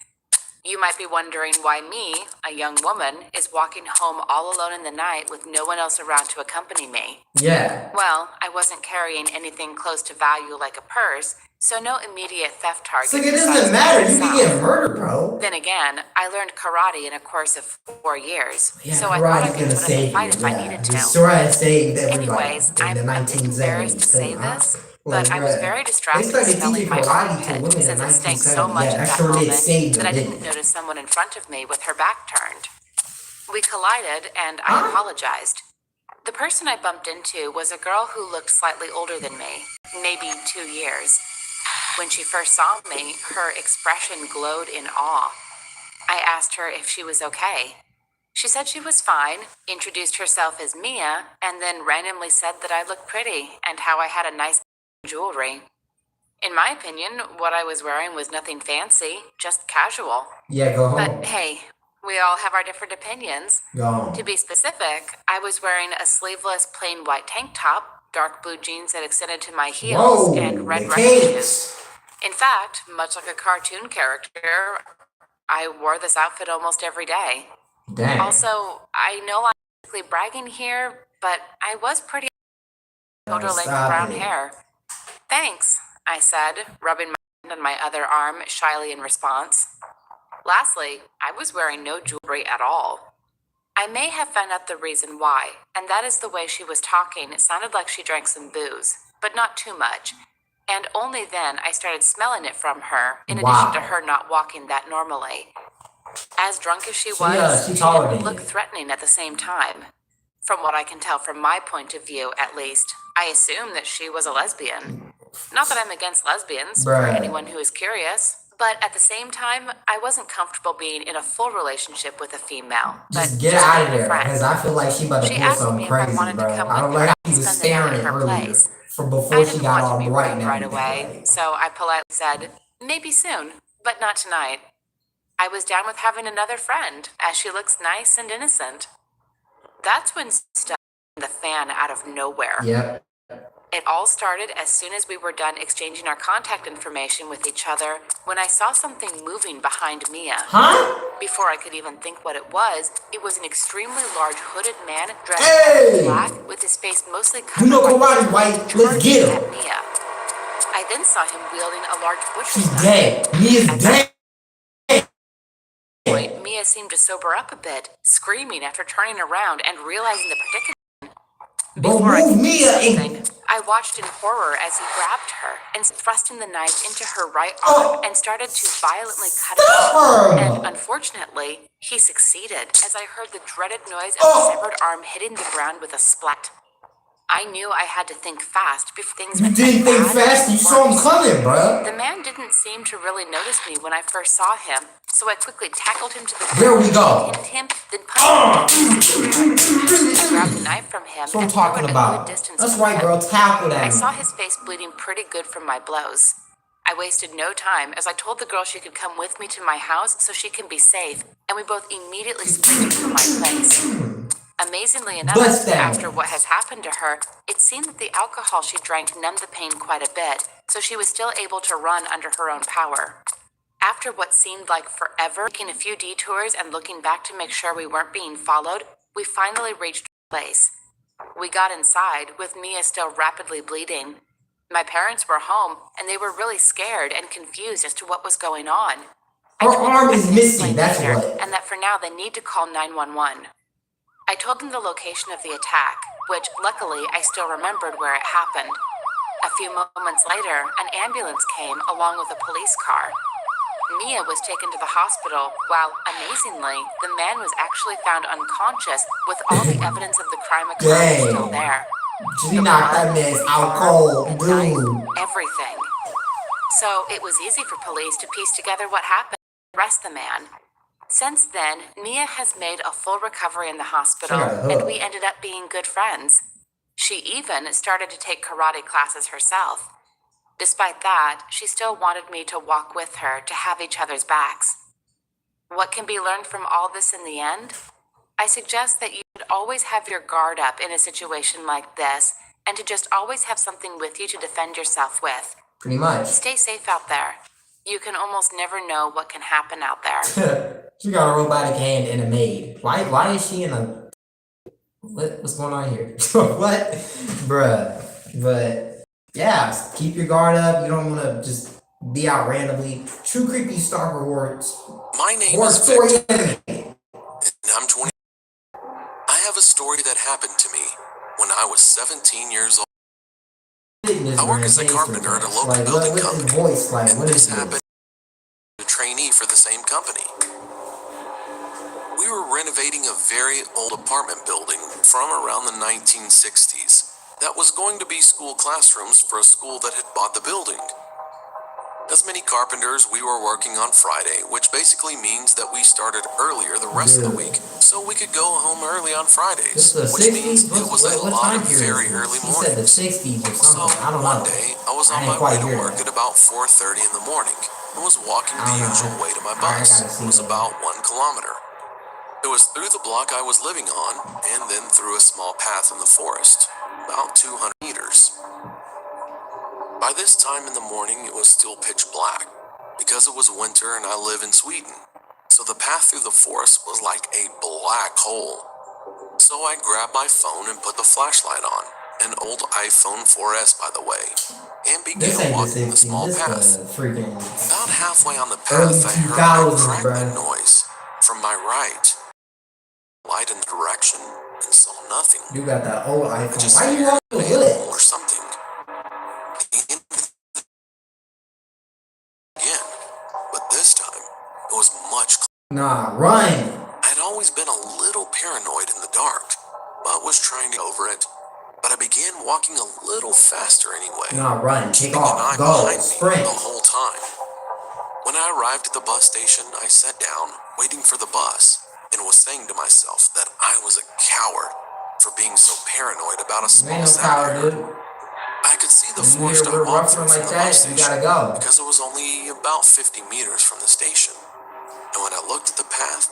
You might be wondering why me, a young woman, is walking home all alone in the night with no one else around to accompany me. Yeah. Well, I wasn't carrying anything close to value like a purse, so no immediate theft target. So it besides doesn't matter. You myself. can get murdered, bro. Then again, I learned karate in a course of 4 years, Yeah, so I thought I karate's could gonna put up a save fight you. if I Yeah. needed The to. Soraya saved everybody Anyways, in the I'm a bit embarrassed to 1970s. say too, huh? this, Like, but I was bruh, very they distracted started smelling teaching my karate to armpit women in since it stank so 1970. much Yeah, at that that sure did moment save them, that I didn't didn't it? notice someone in front of me with her back turned. We collided, and I Huh? apologized. The person I bumped into was a girl who looked slightly older than me, maybe 2 years. When she first saw me, her expression glowed in awe. I asked her if she was okay. She said she was fine, introduced herself as Mia, and then randomly said that I looked pretty and how I had a nice jewelry. In my opinion, what I was wearing was nothing fancy, just casual. Yeah, go home. But hey, we all have our different opinions. Go home. To be specific, I was wearing a sleeveless plain white tank top, dark blue jeans that extended to my heels, Whoa, and red the running shoes. cakes. In fact, much like a cartoon character, I wore this outfit almost every day. Dang. Also, I know I'm basically bragging here, but I was pretty shoulder-length Stop brown it. hair. Thanks, I said, rubbing my hand on my other arm shyly in response. Lastly, I was wearing no jewelry at all. I may have found out the reason why, and that is the way she was talking. It sounded like she drank some booze, but not too much. And only then I started smelling it from her, in addition to her not walking that normally. As drunk as she was, she didn't look threatening at the same time. From what I can tell from my point of view, at least, I assume that she was a lesbian. Not that I'm against lesbians, for anyone who is curious. But at the same time, I wasn't comfortable being in a full relationship with a female. Just get out of there, because I feel like she about to pull something crazy, bro. I don't like how she was staring earlier from before she got all bright right away, so I politely said, maybe soon, but not tonight. I was down with having another friend, as she looks nice and innocent. That's when stuff hit the fan out of nowhere. Yep. It all started as soon as we were done exchanging our contact information with each other when I saw something moving behind Mia. Huh? Before I could even think what it was an extremely large hooded man dressed in black with his face mostly covered karate, white. Let's get him. at Mia. I then saw him wielding a large butcher's She's knife. dead. Mia's dead. Point, Mia seemed to sober up a bit, screaming after turning around and realizing the predicament. Before I could do something, I watched in horror as he grabbed her and thrusting the knife into her right arm and started to violently cut it off. And unfortunately, he succeeded as I heard the dreaded noise of the severed arm hitting the ground with a splat. I knew I had to think fast before things went bad. You didn't think fast? You saw him coming, bruh. The man didn't seem to really notice me when I first saw him, so I quickly tackled him to the ground. There we go. Pinned him, then punched him. I grabbed the knife from him. That's what I'm talking about. That's right, girl. Tackle that. I saw his face bleeding pretty good from my blows. I wasted no time as I told the girl she could come with me to my house so she can be safe, and we both immediately sprinted from my place. Amazingly enough, after what has happened to her, it seemed that the alcohol she drank numbed the pain quite a bit, so she was still able to run under her own power. After what seemed like forever, taking a few detours and looking back to make sure we weren't being followed, we finally reached our place. We got inside, with Mia still rapidly bleeding. My parents were home, and they were really scared and confused as to what was going on. Her arm is missing, that's what. And that for now they need to call 911. I told them the location of the attack, which luckily I still remembered where it happened. A few moments later, an ambulance came along with a police car. Mia was taken to the hospital, while, amazingly, the man was actually found unconscious with all the evidence of the crime occurring still there. She knocked that man's out cold, dude. Everything. So it was easy for police to piece together what happened and arrest the man. Since then, Mia has made a full recovery in the hospital, and we ended up being good friends. She even started to take karate classes herself. Despite that, she still wanted me to walk with her to have each other's backs. What can be learned from all this in the end? I suggest that you should always have your guard up in a situation like this, and to just always have something with you to defend yourself with. Pretty much. Stay safe out there. You can almost never know what can happen out there. She got a robotic hand and a maid. Why is she in a... What's going on here? What? Bruh. But, yeah, keep your guard up. You don't want to just be out randomly. True creepy stalker hordes. My name is Victor, and I'm 20. I have a story that happened to me when I was 17 years old. I work as a carpenter at a local building company, and this happened to a trainee for the same company. We were renovating a very old apartment building from around the 1960s that was going to be school classrooms for a school that had bought the building. As many carpenters, we were working on Friday, which basically means that we started earlier the rest of the week, so we could go home early on Fridays, This the which means 60s? it was a What lot time of period very is early this? He said the mornings. 60s or So, something. I don't one know. day, I was I on didn't my quite way to hear work that. at about 4:30 in the morning and was walking I the don't know. usual way to my I bus. gotta It see was that. about 1 kilometer. It was through the block I was living on, and then through a small path in the forest, about 200 meters. By this time in the morning, it was still pitch black, because it was winter and I live in Sweden, so the path through the forest was like a black hole. So I grabbed my phone and put the flashlight on, an old iPhone 4S by the way, and This began ain't the walking the 60s. small This path. the freaking About halfway on the early path, I heard a 2000s, crackling bruh. noise from my right. Light in the direction and saw nothing. You got that old I iPhone. just Why you figured on an the animal or woods? something. Again, but this time it was much closer. Nah, run. I'd always been a little paranoid in the dark, but was trying to get over it. But I began walking a little faster anyway, Nah, run. Take keeping an off. eye Go. behind me Sprint. the whole time. When I arrived at the bus station, I sat down, waiting for the bus, and was saying to myself that I was a coward for being so paranoid about a You small ain't no sound coward, here. dude. I could see the When you forest hear I we're walked ruffling through from like the bus that, you station gotta go. because it was only about 50 meters from the station. And when I looked at the path,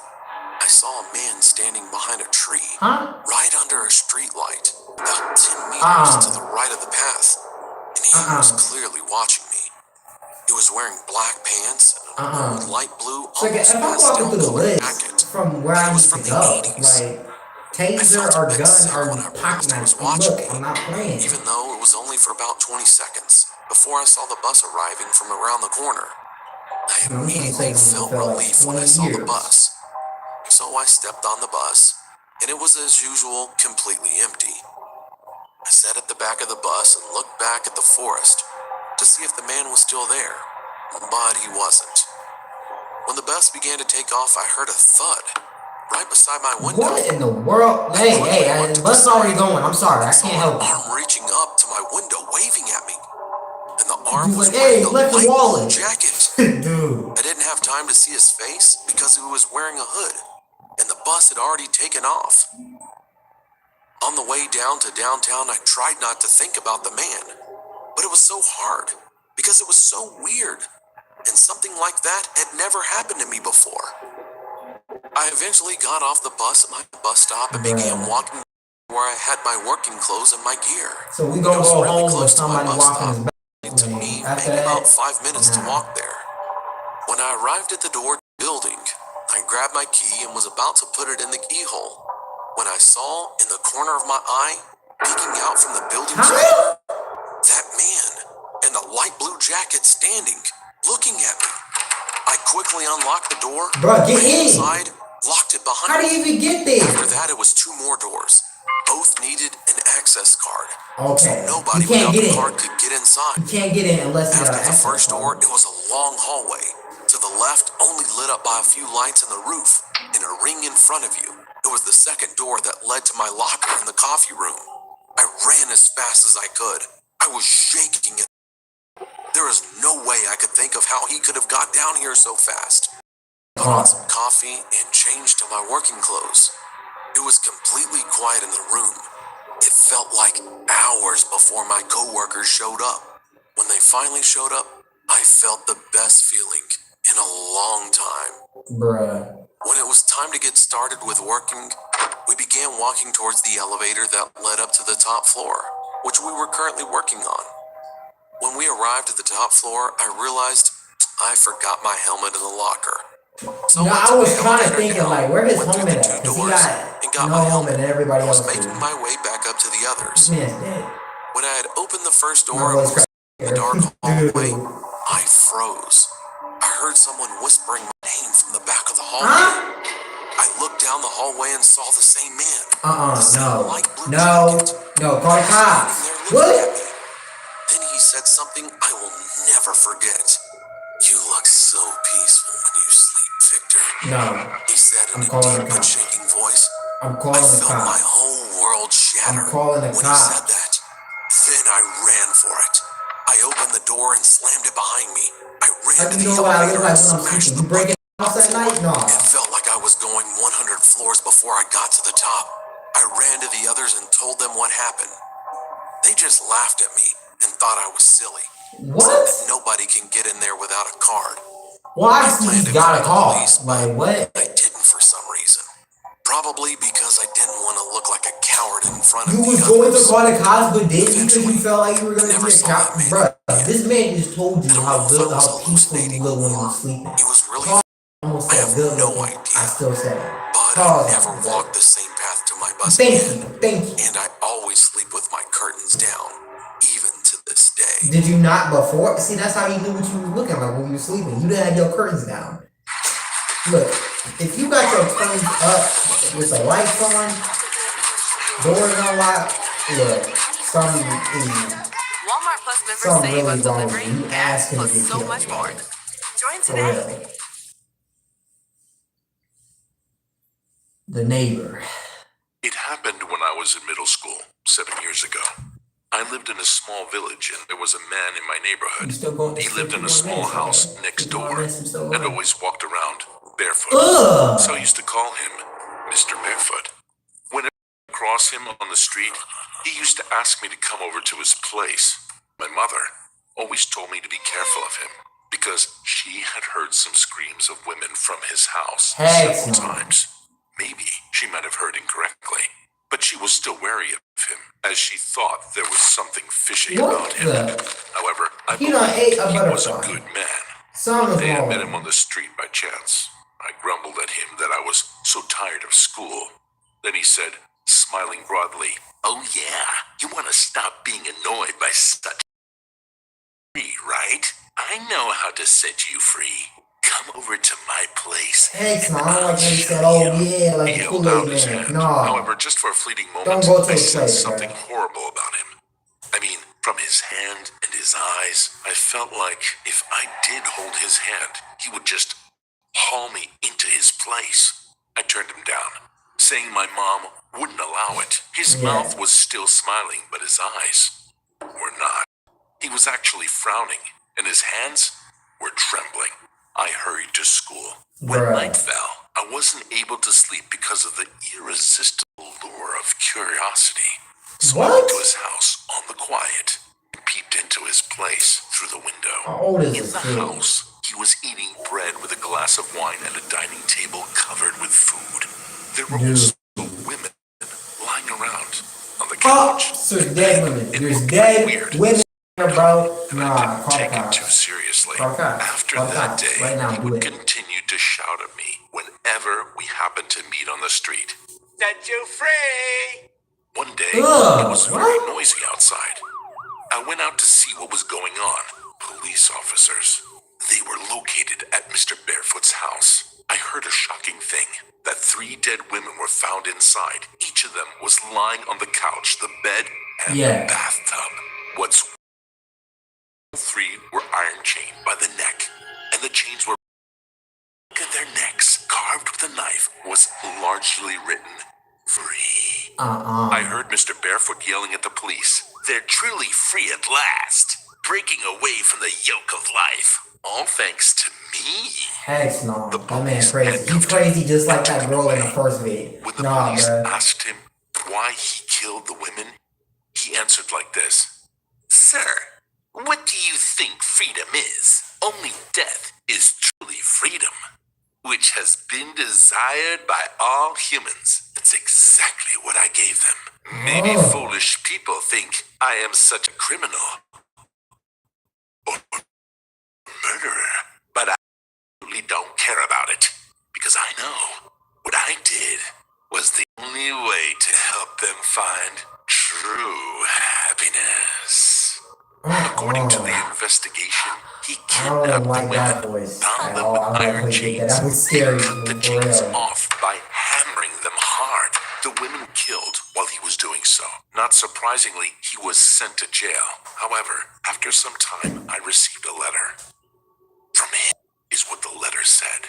I saw a man standing behind a tree, Huh? right under a street light, about 10 meters to the right of the path, and he was clearly watching me. He was wearing black pants and an old light blue, So like, almost if I'm walking pastel through the colored woods jacket, from where and I it was need to from the go, 80s. like I taser felt a or bit gun sick or when I pocket realized he was knife, and watching look, me, I'm not playing. even though it was only for about 20 seconds before I saw the bus arriving from around the corner. I You know, I'm trying to immediately say something felt for like relief when I 20 saw the years. bus. So I stepped on the bus, and it was as usual completely empty. I sat at the back of the bus and looked back at the forest to see if the man was still there, but he wasn't. When the bus began to take off, I heard a thud right beside my window. What in the world? Hey, the bus already going. I'm sorry, I Saw can't an help you. arm reaching up to my window, waving at me, and the arm He's was like, hey, wearing a left your light blue wallet. jacket. Dude. I didn't have time to see his face because he was wearing a hood, and the bus had already taken off. On the way down to downtown, I tried not to think about the man, but it was so hard because it was so weird, and something like that had never happened to me before. I eventually got off the bus at my bus stop and began walking where I had my working clothes and my gear. So we It gonna was go really home close with to my somebody bus walking stop. his back It took me lane. After maybe that, about 5 minutes to nah. walk there. When I arrived at the door to the building, I grabbed my key and was about to put it in the keyhole when I saw in the corner of my eye, peeking out from the building's corner, that man in the light blue jacket standing, looking at me. I quickly unlocked the door, Bruh, get ran in. inside, locked it behind How do me. you even get there? After that, it was 2 more doors. Both needed an access card. Okay. So nobody You can't without get the in. card could get inside. You can't get in unless you got After an the access first door, card. it was a long hallway. To the left, only lit up by a few lights in the roof. In a ring in front of you, it was the second door that led to my locker in the coffee room. I ran as fast as I could. I was shaking it. There is no way I could think of how he could have got down here so fast. Put on some coffee and changed to my working clothes. It was completely quiet in the room. It felt like hours before my coworkers showed up. When they finally showed up, I felt the best feeling in a long time. Bruh. When it was time to get started with working, we began walking towards the elevator that led up to the top floor, which we were currently working on. When we arrived at the top floor, I realized I forgot my helmet in the locker. So You know, I I took was the kind of elevator thinking, down, like, where his went through helmet the at? 2 Because he doors, got and got no my helmet helmet. and everybody I was else making do. my way back up to the This others. man's dead. When I had opened the first My door and voice was in the dark cracked. hallway, I froze. I heard someone whispering my name from the back of the hallway. I looked down the hallway and saw the same man. The same light blue jacket. No, call the cops. Standing there looking at What? me. Then he said something I will never forget. You look so peaceful when you sleep, Victor. No. He said in I'm a calling deep the but cops. shaking voice. I'm I calling the felt my cops. whole world shatter I'm calling the when he said cops. that. Then I ran for it. I opened the door and slammed it behind me. I ran How to do you the know what I look elevator like and when I'm smashed sleeping? the You breaking the house at floor. night? No. It felt like I was going 100 floors before I got to the top. I ran to the others and told them what happened. They just laughed at me and thought I was silly. What? Said that nobody can get in there without a card. Well, I obviously planned you to got a call the call. police, Like, but what? I didn't for some reason. Probably because I didn't want to look like a coward in front of You the was going to others. call the cops, but didn't because you Eventually, felt like you were I gonna never be a saw cop, that man bruh. again. This man just told I you don't how know if good, I was how peaceful you hallucinating look when or you're sleeping. he was really. Pause. Almost I said have good no looking. idea. I still said it. But Pause I never on it, walked but the same path to my bus thank again. you, thank you. And I always sleep with my curtains down, even to this day. Did you not before? See, that's how you knew what you was looking like when you were sleeping. You didn't have your curtains down. Look, if you got your curtains up with the lights on, doors unlocked, look, something Walmart Plus members save really on wrong with delivery, you. You gas, asking to plus get so killed, much more. like, Join for today. real. The neighbor. It happened when I was in middle school, 7 years ago. I lived in a small village and there was a man in my neighborhood. You still going to He lived in a 51 small minutes, house okay. next 51 door minutes, you still and going? always walked around barefoot. Ugh. So I used to call him Mr. Barefoot. Whenever I cross him on the street, he used to ask me to come over to his place. My mother always told me to be careful of him because she had heard some screams of women from his house several times. Maybe she might have heard incorrectly, but she was still wary of him as she thought there was something fishy about him. However, I believe he was a good man. One day I met him on the street by chance. I grumbled at him that I was so tired of school. Then he said, smiling broadly, "Oh yeah, you want to stop being annoyed by such free, right? I know how to set you free. Come over to my place." Heck no, I don't like when he said, "Oh yeah," like the Kool-Aid man. No. However, just for a fleeting moment, Don't go to I his sensed place, something bro. horrible about him. I mean, from his hand and his eyes, I felt like if I did hold his hand, he would just haul me into his place. I turned him down, saying my mom wouldn't allow it. His mouth was still smiling, but his eyes were not. He was actually frowning, and his hands were trembling. I hurried to school. When night fell, I wasn't able to sleep because of the irresistible lure of curiosity. So I went to his house on the quiet and peeped into his place through the window. In the house, he was eating bread with a glass of wine at a dining table covered with food. There were also women lying around on the couch. So dead women. There's dead women, bro. Nah, call the Take it cops. too seriously. Call the cops. After Call the that cops. day, Right now, he do would it. continue to shout at me whenever we happened to meet on the street. Set you free! One day, it was very noisy outside. I went out to see what was going on. Police officers. They were located at Mr. Barefoot's house. I heard a shocking thing, that 3 dead women were found inside. Each of them was lying on the couch, the bed, and the bathtub. What's 3 were iron chained by the neck, and the chains were at their necks, carved with a knife, was largely written, "Free." I heard Mr. Barefoot yelling at the police, "They're truly free at last, breaking away from the yoke of life, all thanks to me." Heck no, that man crazy. He crazy just like that girl in the first video. When the police asked him why he killed the women, he answered like this, "Sir, what do you think freedom is? Only death is truly freedom, which has been desired by all humans." That's exactly what I gave them. Maybe foolish people think I am such a criminal or murderer, but I really don't care about it, because I know what I did was the only way to help them find true happiness. According to the investigation, he kidnapped the women, bound them with iron chains, and cut the chains off by hammering them hard. The women were killed while he was doing so. Not surprisingly, he was sent to jail. However, after some time, I received a letter. From him is what the letter said.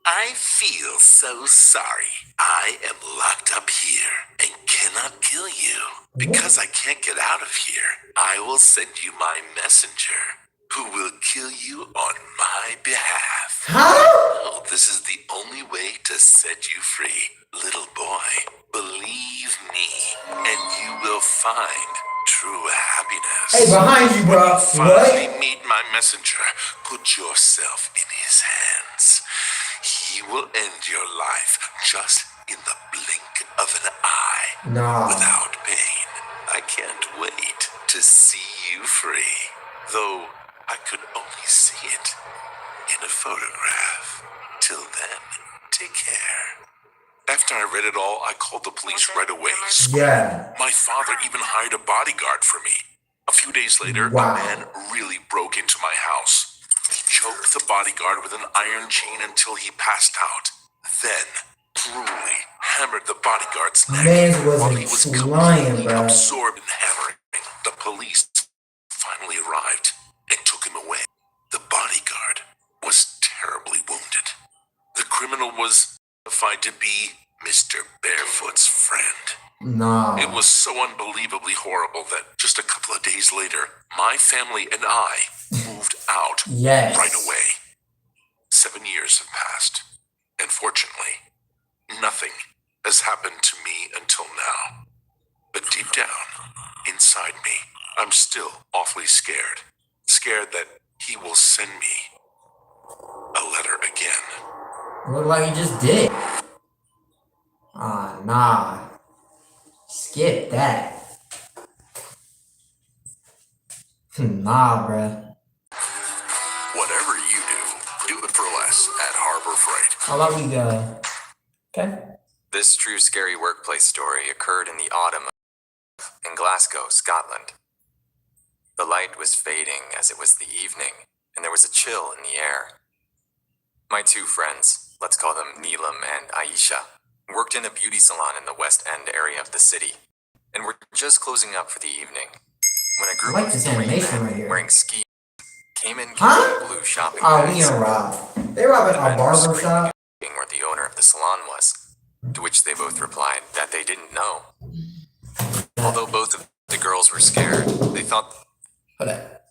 "I feel so sorry. I am locked up here and cannot kill you. Because I can't get out of here, I will send you my messenger. who will kill you on my behalf. Huh? Oh, this is the only way to set you free. Little boy, believe me, and you will find true happiness. Hey, behind you, bro. Finally What? meet my messenger. Put yourself in his hands. He will end your life just in the blink of an eye. Nah. Without pain. I can't wait to see you free. Though I could only see it in a photograph. Till then, take care. After I read it all, I called the police right away. Yeah. My father even hired a bodyguard for me. A few days later, Wow. a man really broke into my house. He choked the bodyguard with an iron chain until he passed out. Then, brutally hammered the bodyguard's neck. Mans While he wasn't was lying, completely bro. absorbed in hammering, the police finally arrived and took him away. The bodyguard was terribly wounded. The criminal was identified to be Mr. Barefoot's friend. Nah. It was so unbelievably horrible that just a couple of days later, my family and I moved out Yes. right away. 7 years have passed, and fortunately, nothing has happened to me until now. But deep down, inside me, I'm still awfully scared. Scared that he will send me a letter again. Look like he just did. Ah, nah. Skip that. Nah, bruh. Whatever you do it for less at Harbor Freight. How about we go? Okay. This true scary workplace story occurred in the autumn in Glasgow, Scotland. The light was fading as it was the evening, and there was a chill in the air. My two friends, let's call them Neelam and Aisha, worked in a beauty salon in the West End area of the city, and were just closing up for the evening when a group I like of this three animation men right here. wearing ski came in Huh? carrying blue shopping Oh, bags. we gonna rob. They robbing The a men were barber screaming shop? and where the owner of the salon was, to which they both replied that they didn't know. Although both of the girls were scared, they thought Hold up.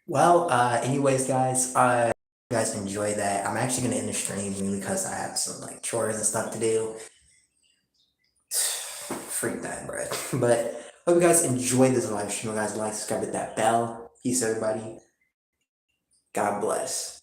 Well, anyways, guys, you guys enjoy that. I'm actually gonna end the stream mainly because I have some like chores and stuff to do. Freak that, bro. But hope you guys enjoyed this live stream. You guys like, subscribe, hit that bell. Peace, everybody. God bless.